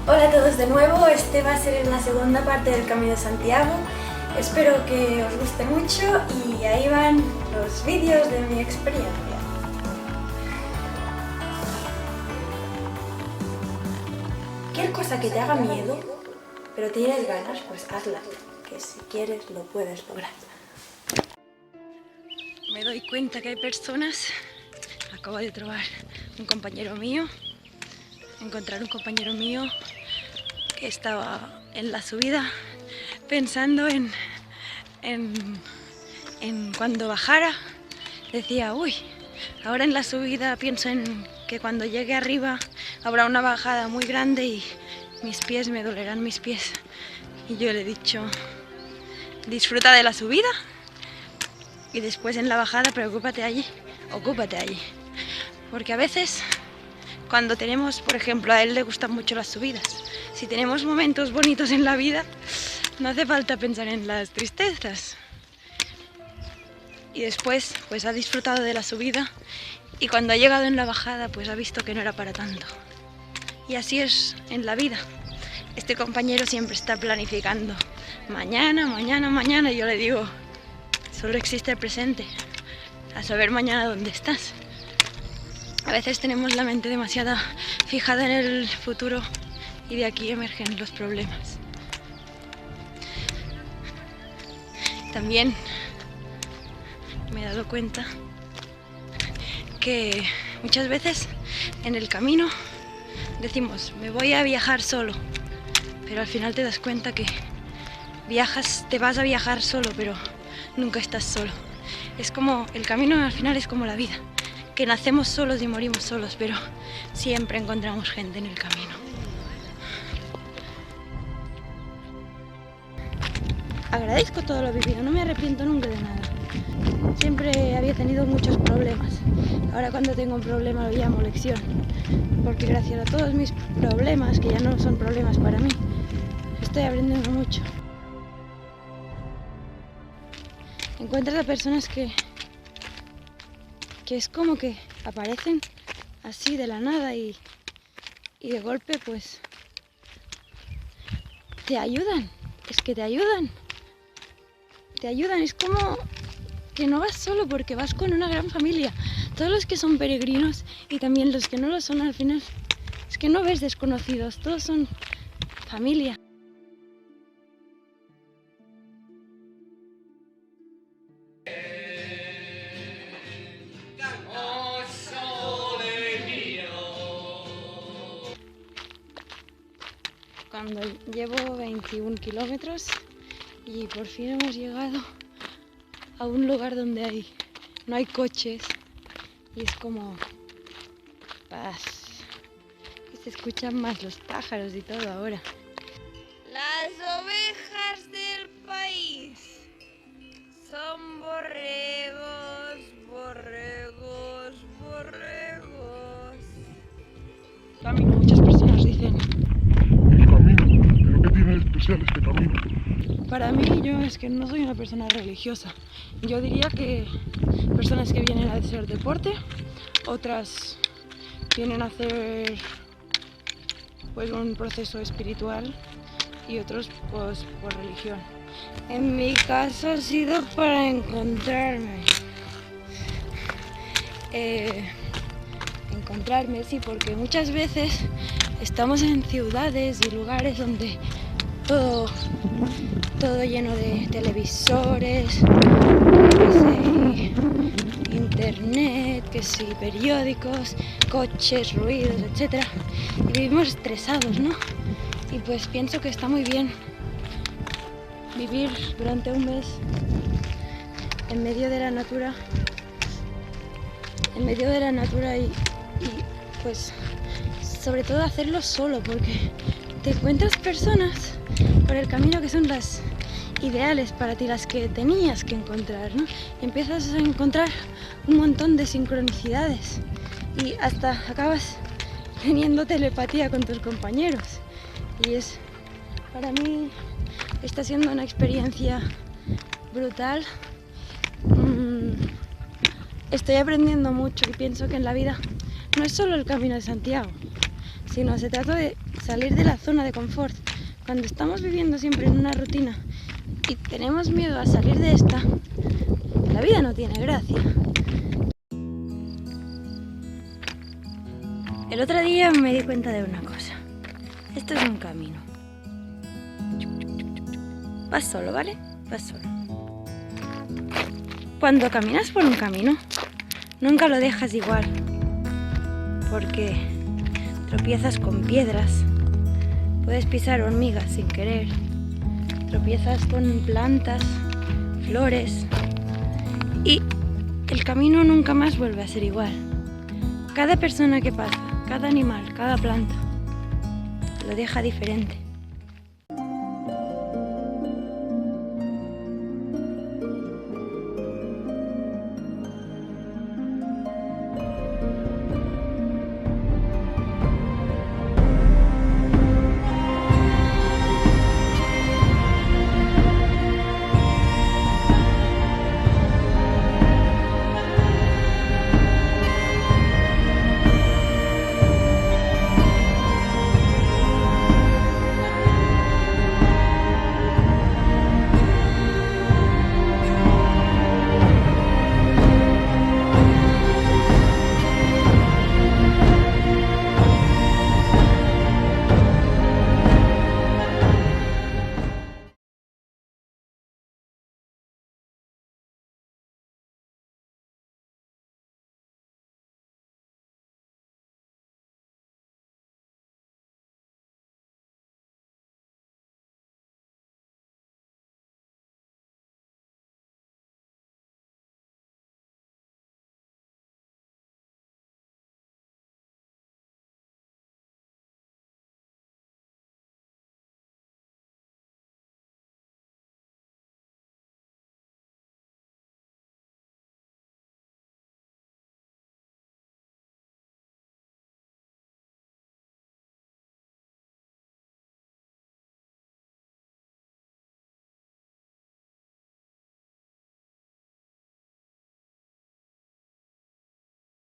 Hola a todos de nuevo, este va a ser la segunda parte del Camino de Santiago. Espero que os guste mucho y ahí van los vídeos de mi experiencia. Cualquier cosa que te haga miedo, pero tienes ganas, pues hazla, que si quieres lo puedes lograr. Me doy cuenta que hay personas, acabo de trobar un compañero mío, encontrar un compañero mío que estaba en la subida pensando en cuando bajara, decía, uy, ahora en la subida pienso en que cuando llegue arriba habrá una bajada muy grande y mis pies, me dolerán mis pies. Y yo le he dicho, disfruta de la subida y después en la bajada ocúpate allí. Porque a veces cuando tenemos, por ejemplo, a él le gustan mucho las subidas. Si tenemos momentos bonitos en la vida, no hace falta pensar en las tristezas. Y después, pues ha disfrutado de la subida y cuando ha llegado en la bajada, pues ha visto que no era para tanto. Y así es en la vida. Este compañero siempre está planificando. Mañana, mañana, mañana. Y yo le digo, solo existe el presente. A saber mañana dónde estás. A veces tenemos la mente demasiado fijada en el futuro y de aquí emergen los problemas. También me he dado cuenta que muchas veces en el camino decimos, me voy a viajar solo, pero al final te das cuenta que te vas a viajar solo, pero nunca estás solo. Es como, el camino al final es como la vida, que nacemos solos y morimos solos, pero siempre encontramos gente en el camino. Agradezco todo lo vivido, no me arrepiento nunca de nada. Siempre había tenido muchos problemas. Ahora cuando tengo un problema lo llamo lección, porque gracias a todos mis problemas, que ya no son problemas para mí, estoy aprendiendo mucho. Encuentras a personas que es como que aparecen así de la nada y de golpe pues te ayudan, es que te ayudan, es como que no vas solo porque vas con una gran familia. Todos los que son peregrinos y también los que no lo son al final, es que no ves desconocidos, todos son familia. Cuando llevo 21 kilómetros y por fin hemos llegado a un lugar donde no hay coches y es como paz. Y se escuchan más los pájaros y todo ahora. Las ovejas del país son borregos, borregos, borregos. Camino, muchas personas dicen. ¿Pero qué tiene de especial este camino? Para mí, yo es que no soy una persona religiosa. Yo diría que personas que vienen a hacer deporte, otras vienen a hacer pues un proceso espiritual y otros pues por religión. En mi caso ha sido para encontrarme. Sí, porque muchas veces estamos en ciudades y lugares donde todo lleno de televisores, internet, periódicos, coches, ruidos, etc. Y vivimos estresados, ¿no? Y pues pienso que está muy bien vivir durante un mes en medio de la natura, y pues sobre todo hacerlo solo, porque te encuentras personas por el camino que son las ideales para ti, las que tenías que encontrar, ¿no? Y empiezas a encontrar un montón de sincronicidades y hasta acabas teniendo telepatía con tus compañeros. Y para mí está siendo una experiencia brutal. Estoy aprendiendo mucho y pienso que en la vida no es solo el Camino de Santiago, sino se trata de salir de la zona de confort. Cuando estamos viviendo siempre en una rutina y tenemos miedo a salir de esta, la vida no tiene gracia. El otro día me di cuenta de una cosa. Esto es un camino. Vas solo, ¿vale? Vas solo. Cuando caminas por un camino, nunca lo dejas igual, porque tropiezas con piedras, puedes pisar hormigas sin querer, tropiezas con plantas, flores, y el camino nunca más vuelve a ser igual. Cada persona que pasa, cada animal, cada planta, lo deja diferente.